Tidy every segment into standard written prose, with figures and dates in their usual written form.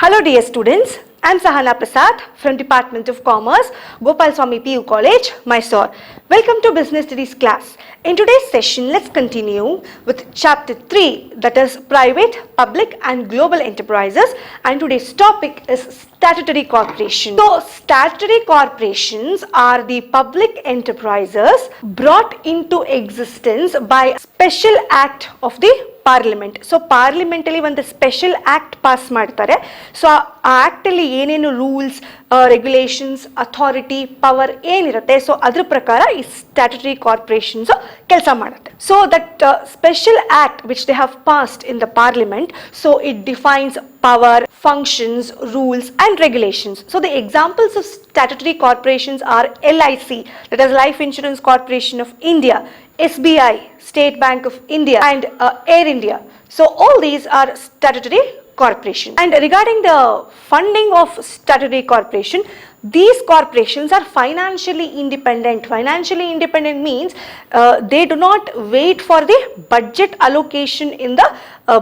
Hello dear students, I am Sahana Prasad from Department of Commerce, Gopal Swami PU College, Mysore. Welcome to Business Studies class. In today's session, let's continue with chapter 3, that is private, public and global enterprises, and today's topic is statutory corporation. So statutory corporations are the public enterprises brought into existence by special act of the parliament. So ಪಾರ್ಲಿಮೆಂಟಲ್ಲಿ ಒಂದು special act pass ಮಾಡ್ತಾರೆ. So ಆ ಆ್ಯಕ್ಟಲ್ಲಿ ಏನೇನು rules, regulations, authority, power ಏನಿರುತ್ತೆ, so ಅದ್ರ ಪ್ರಕಾರ ಈ ಸ್ಟ್ಯಾಟ್ಯುಟರಿ ಕಾರ್ಪೊರೇಷನ್ಸ್ ಕೆಲಸ ಮಾಡುತ್ತೆ. So that special act which they have passed in the parliament, so it defines power, functions, rules and regulations. So the examples of statutory corporations are LIC, that is Life Insurance Corporation of India, SBI, State Bank of India and Air India. So all these are statutory corporations. And regarding the funding of statutory corporation, these corporations are financially independent. Financially independent means they do not wait for the budget allocation in the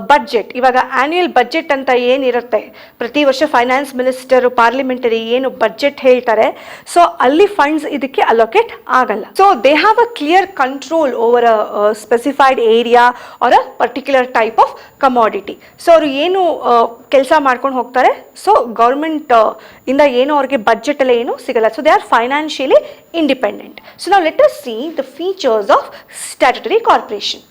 budget. ಇವಾಗ annual budget ಅಂತ ಏನಿರುತ್ತೆ, ಪ್ರತಿ ವರ್ಷ finance minister parliamentary ಏನು budget ಹೇಳ್ತಾರೆ, so ಅಲ್ಲಿ funds ಇದಕ್ಕೆ allocate ಆಗಲ್ಲ. So they have a clear control over a specified area or a particular type of commodity. So ಅವರು ಏನು ಕೆಲಸ ಮಾಡ್ಕೊಂಡು ಹೋಗ್ತಾರೆ, ಸೊ ಗೌರ್ಮೆಂಟ್ ಇಂದ ಏನು ಅವ್ರಿಗೆ ಬಡ್ಜೆಟ್ ಎಲ್ಲ ಏನು ಸಿಗಲ್ಲ. So they are financially independent. So ನಾವು let us see the features of statutory corporation.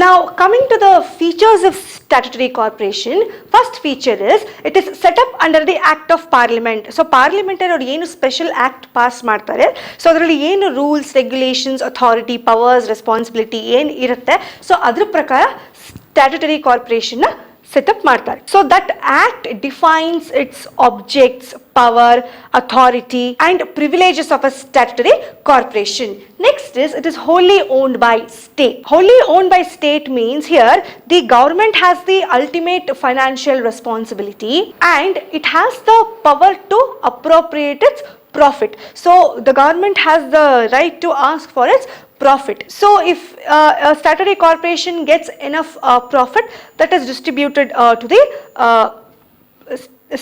Now coming to the features of statutory corporation, first feature is it is set up under the act of parliament. So parliament ಅವರು ಏನು special act pass ಮಾಡ್ತಾರೆ, so ಅದರಲ್ಲಿ ಏನು rules, regulations, authority, powers, responsibility ಏನು ಇರುತ್ತೆ, so ಅದ್ರ ಪ್ರಕಾರ statutory corporation setup ಮಾಡ್ತಾರೆ. So that act defines it's objects, power, authority and privileges of a statutory corporation. Next is it is wholly owned by state. Wholly owned by state means here the government has the ultimate financial responsibility and it has the power to appropriate its profit. So the government has the right to ask for its profit. So if a statutory corporation gets enough profit, that is distributed to the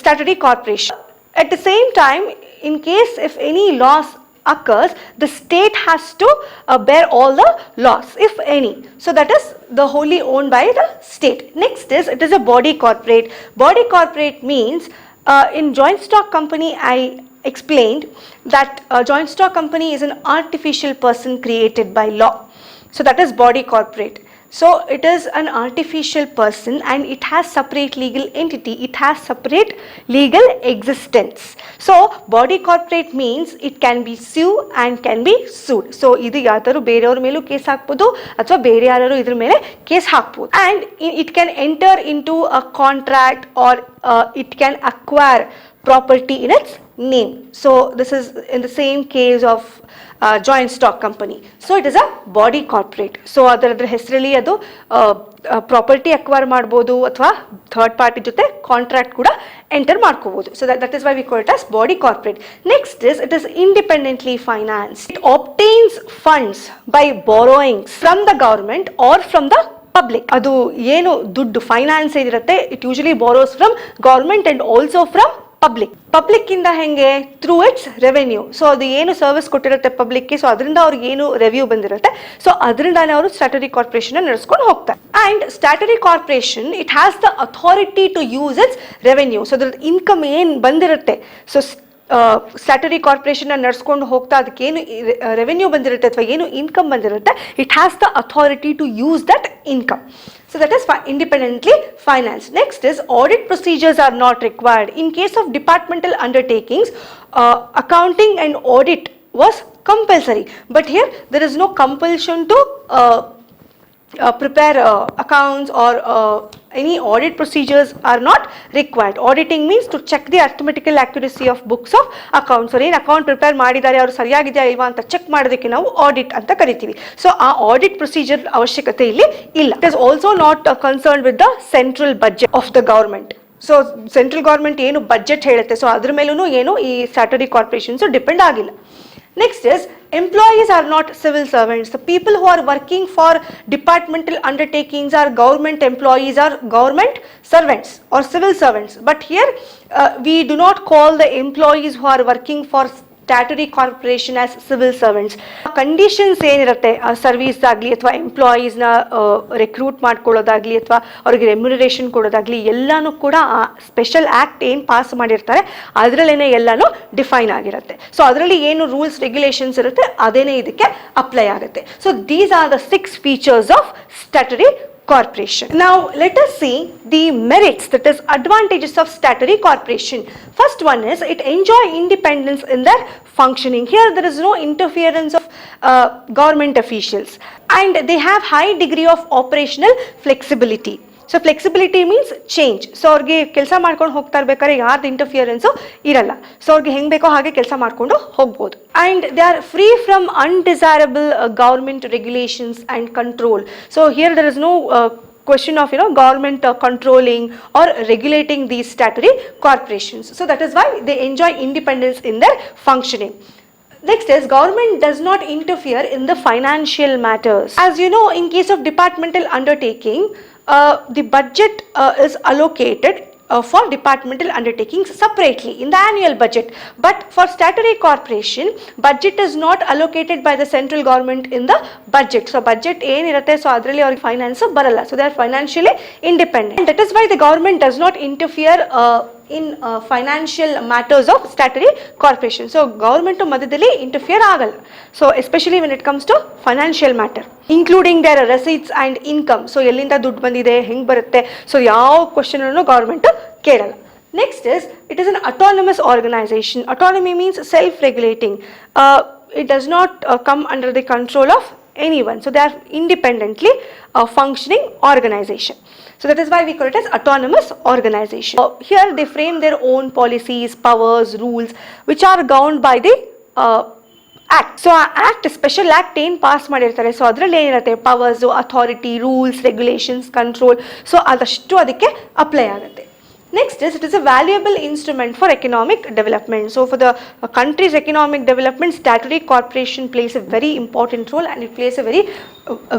statutory corporation. At the same time, in case if any loss occurs, the state has to bear all the loss, if any. So that is the wholly owned by the state. Next is it is a body corporate. Body corporate means in joint stock company I explained that joint stock company is an artificial person created by law. So that is body corporate. So it is an artificial person and it has separate legal entity, it has separate legal existence. So body corporate means it can be sued and can be sued. So idu yadaru bereyavara melu case hakbodu athwa bere yararu idra mele case hakbodu, and it can enter into a contract or it can acquire property in its name. So this is in the same case of joint stock company. So it is a body corporate. So ಅದರ ಹೆಸರಲ್ಲಿ ಅದು property acquire ಮಾಡ್ಬೋದು ಅಥವಾ third party ಜೊತೆ contract ಕೂಡ enter ಮಾಡ್ಕೋಬಹುದು. So that is why we call it as body corporate. Next is it is independently financed. It obtains funds by borrowings from the government or from the public. ಅದು ಏನು ದುಡ್ಡು finance ಇರುತ್ತೆ, it usually borrows from government and also from public ಇಂದ ಹೆಂಗೆ, through it's revenue. So ಅದು ಏನು service ಕೊಟ್ಟಿರುತ್ತೆ ಪಬ್ಲಿಕ್ಗೆ, so ಅದರಿಂದ ಅವ್ರಿಗೆ ಏನು ರೆವ್ಯೂ ಬಂದಿರುತ್ತೆ, ಸೊ ಅದರಿಂದಾನೇ ಅವರು ಸ್ಟ್ಯಾಟ್ಯುಟರಿ ಕಾರ್ಪೊರೇಷನ್ ನಡೆಸ್ಕೊಂಡು ಹೋಗ್ತಾರೆ. And statutory corporation it has the authority to use its revenue. So ಅದ್ರ ಇನ್ಕಮ್ ಏನು ಬಂದಿರುತ್ತೆ, ಸೊ ಸ್ಟ್ಯಾಟ್ಯುಟರಿ ಕಾರ್ಪೊರೇಷನ್ ನಡೆಸ್ಕೊಂಡು ಹೋಗ್ತಾ ಅದಕ್ಕೆ ಏನು ರೆವೆನ್ಯೂ ಬಂದಿರುತ್ತೆ ಅಥವಾ ಏನು ಇನ್ಕಮ್ ಬಂದಿರುತ್ತೆ, it has the authority to use that income. So that is independently financed. Next is audit procedures are not required. In case of departmental undertakings, accounting and audit was compulsory. But here there is no compulsion to prepare accounts or any audit procedures are not required. Auditing means to check the arithmetical accuracy of books of accounts. So ಏನು account prepare ಮಾಡಿದ್ದಾರೆ, ಅವರು ಸರಿಯಾಗಿದೆಯಾ ಇಲ್ವಾ ಅಂತ check ಮಾಡೋದಕ್ಕೆ ನಾವು audit ಅಂತ ಕರಿತೀವಿ. ಸೊ ಆ ಆಡಿಟ್ ಪ್ರೊಸೀಜರ್ ಅವಶ್ಯಕತೆ ಇಲ್ಲಿ ಇಲ್ಲ. It is also not concern with the central budget of the government. So central government ಏನು ಬಜೆಟ್ ಹೇಳುತ್ತೆ, ಸೊ ಅದ್ರ ಮೇಲೂ ಏನು ಈ ಸ್ಟ್ಯಾಟ್ಯುಟರಿ ಕಾರ್ಪೊರೇಷನ್ಸ್ ಡಿಪೆಂಡ್ ಆಗಿಲ್ಲ. Next is employees are not civil servants. The people who are working for departmental undertakings are government employees or government servants or civil servants. But here we do not call the employees who are working for statutory corporation as civil servants. Conditions ಏನಿರುತ್ತೆ service ಆಗಲಿ ಅಥವಾ ಎಂಪ್ಲಾಯೀಸ್ನ recruit ಮಾಡ್ಕೊಳ್ಳೋದಾಗಲಿ ಅಥವಾ ಅವ್ರಿಗೆ remuneration ಕೊಡೋದಾಗಲಿ ಎಲ್ಲನೂ ಕೂಡ ಆ special act ಏನು pass ಮಾಡಿರ್ತಾರೆ ಅದರಲ್ಲೇನೆ ಎಲ್ಲನೂ ಡಿಫೈನ್ ಆಗಿರುತ್ತೆ. ಸೊ ಅದರಲ್ಲಿ ಏನು ರೂಲ್ಸ್ ರೆಗ್ಯುಲೇಷನ್ಸ್ ಇರುತ್ತೆ ಅದೇನೇ ಇದಕ್ಕೆ ಅಪ್ಲೈ ಆಗುತ್ತೆ. So these are the 6 features of statutory corporation. Now let us see the merits, that is advantages of statutory corporation. First one is it enjoy independence in their functioning. Here there is no interference of government officials and they have high degree of operational flexibility. So flexibility means change. So ಅವ್ರಿಗೆ ಕೆಲಸ ಮಾಡ್ಕೊಂಡು ಹೋಗ್ತಾ ಇರ್ಬೇಕಾದ್ರೆ ಯಾರ್ದು ಇಂಟರ್ಫಿಯರೆನ್ಸು ಇರಲ್ಲ. So ಅವ್ರಿಗೆ ಹೆಂಗೆ ಬೇಕೋ ಹಾಗೆ ಕೆಲಸ ಮಾಡಿಕೊಂಡು ಹೋಗ್ಬೋದು. And they are free from undesirable government regulations and control. So here there is no question of government controlling or regulating these statutory corporations. So that is why they enjoy independence in their functioning. Next is government does not interfere in the financial matters. As you know, in case of departmental undertaking, the budget is allocated for departmental undertakings separately in the annual budget. But for statutory corporation, budget is not allocated by the central government in the budget. So budget ಏನು ಇರುತ್ತೆ so ಅದರಲ್ಲಿ ಅವ್ರಿಗೆ finance ಬರಲ್ಲ. So they are financially independent. And that is why the government does not interfere in financial matters of statutory corporation. So government ಮಧ್ಯದಲ್ಲಿ interfere ಆಗಲ್ಲ. So especially when it comes to financial matter, including their receipts and income. So ಎಲ್ಲಿಂದ ದುಡ್ಡು ಬಂದಿದೆ ಹೆಂಗೆ ಬರುತ್ತೆ so ಯಾವ question ಅನ್ನು government ಕೇಳಲ್ಲ. Next is it is an autonomous organization. Autonomy means self-regulating. It does not come under the control of anyone. So they are independently functioning organization. So that is why we call it as autonomous organization. Here they frame their own policies, powers, rules which are governed by the act. So ಆ act special act ಏನು pass ಮಾಡಿರ್ತಾರೆ so ಅದರಲ್ಲಿ ಏನಿರುತ್ತೆ powers, authority, rules, regulations, control. So ಅದಷ್ಟು ಅದಕ್ಕೆ apply ಆಗುತ್ತೆ. Next is it is a valuable instrument for economic development. So for the country's economic development, statutory corporation plays a very important role and it plays a very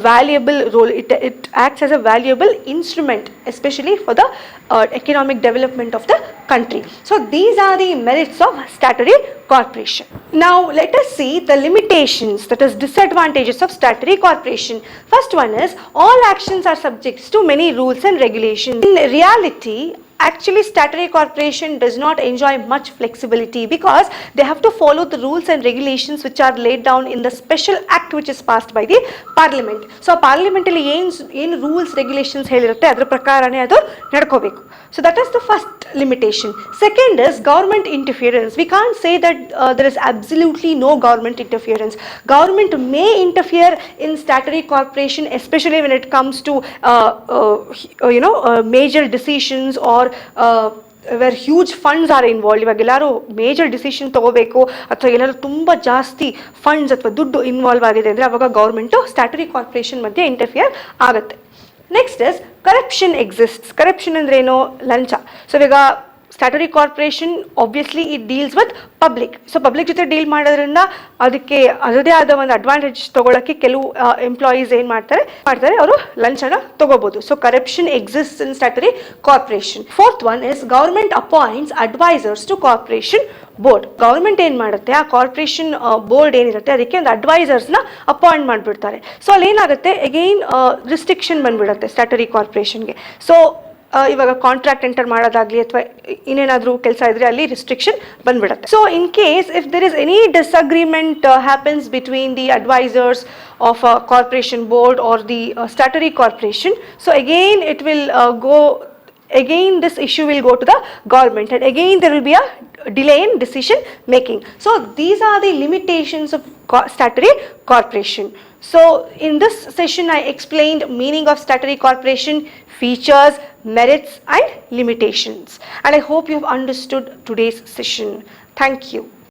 valuable role. It acts as a valuable instrument, especially for the economic development of the country. So these are the merits of statutory corporation. Now let us see the limitations, that is disadvantages of statutory corporation. First one is all actions are subject to many rules and regulations. In reality, actually statutory corporation does not enjoy much flexibility because they have to follow the rules and regulations which are laid down in the special act which is passed by the parliament. So parliament ಅಲ್ಲಿ ಏನು rules regulations ಹೇಳಿರುತ್ತೆ ಅದರ ಪ್ರಕಾರನೇ ಅದು ನಡ್ಕೋಬೇಕು. So that is the first limitation. Second is government interference. We can't say that there is absolutely no government interference. Government may interfere in statutory corporation, especially when it comes to major decisions or where huge funds are involve. ಇವಾಗ ಎಲ್ಲರೂ major decision ತೊಗೋಬೇಕು ಅಥವಾ ಎಲ್ಲರೂ ತುಂಬ ಜಾಸ್ತಿ funds ಅಥವಾ ದುಡ್ಡು involve ಆಗಿದೆ ಅಂದರೆ ಅವಾಗ ಗೌರ್ಮೆಂಟು ಸ್ಟ್ಯಾಟುಟರಿ ಕಾರ್ಪೊರೇಷನ್ ಮಧ್ಯೆ ಇಂಟರ್ಫಿಯರ್ ಆಗುತ್ತೆ. Next is corruption exists. Corruption ಅಂದ್ರೆ ಏನು? ಲಂಚ. ಸೊ ಇವಾಗ statutory corporation obviously it deals with public. So public ಜೊತೆ ಡೀಲ್ ಮಾಡೋದ್ರಿಂದ ಅದಕ್ಕೆ ಅದರದೇ ಆದ ಒಂದು ಅಡ್ವಾಂಟೇಜ್ ತೊಗೊಳಕ್ಕೆ ಕೆಲವು ಎಂಪ್ಲಾಯೀಸ್ ಏನು ಮಾಡ್ತಾರೆ ಅವರು ಲಂಚನ ತಗೋಬಹುದು. So corruption exists in statutory corporation. Fourth one is government appoints advisers to corporation board. Government ಏನು ಮಾಡುತ್ತೆ ಆ ಕಾರ್ಪೊರೇಷನ್ ಬೋರ್ಡ್ ಏನಿರುತ್ತೆ ಅದಕ್ಕೆ ಒಂದು ಅಡ್ವೈಸರ್ಸ್ನ ಅಪಾಯಿಂಟ್ ಮಾಡಿಬಿಡ್ತಾರೆ. ಸೊ ಅಲ್ಲಿ ಏನಾಗುತ್ತೆ ಅಗೈನ್ ರಿಸ್ಟ್ರಿಕ್ಷನ್ ಬಂದ್ಬಿಡುತ್ತೆ ಸ್ಟ್ಯಾಟುಟರಿ ಕಾರ್ಪೊರೇಷನ್ಗೆ. ಸೊ ಇವಾಗ ಕಾಂಟ್ರಾಕ್ಟ್ ಎಂಟರ್ ಮಾಡೋದಾಗಲಿ ಅಥವಾ ಇನ್ನೇನಾದರೂ ಕೆಲಸ ಇದ್ರೆ ಅಲ್ಲಿ ರಿಸ್ಟ್ರಿಕ್ಷನ್ ಬಂದ್ಬಿಡುತ್ತೆ. So in case if there is any disagreement happens between the advisers of a corporation board or the statutory corporation, so again it will this issue will go to the government and again there will be a delay in decision making. So these are the limitations of statutory corporation. So in this session I explained meaning of statutory corporation, features, merits and limitations, and I hope you have understood today's session. Thank you.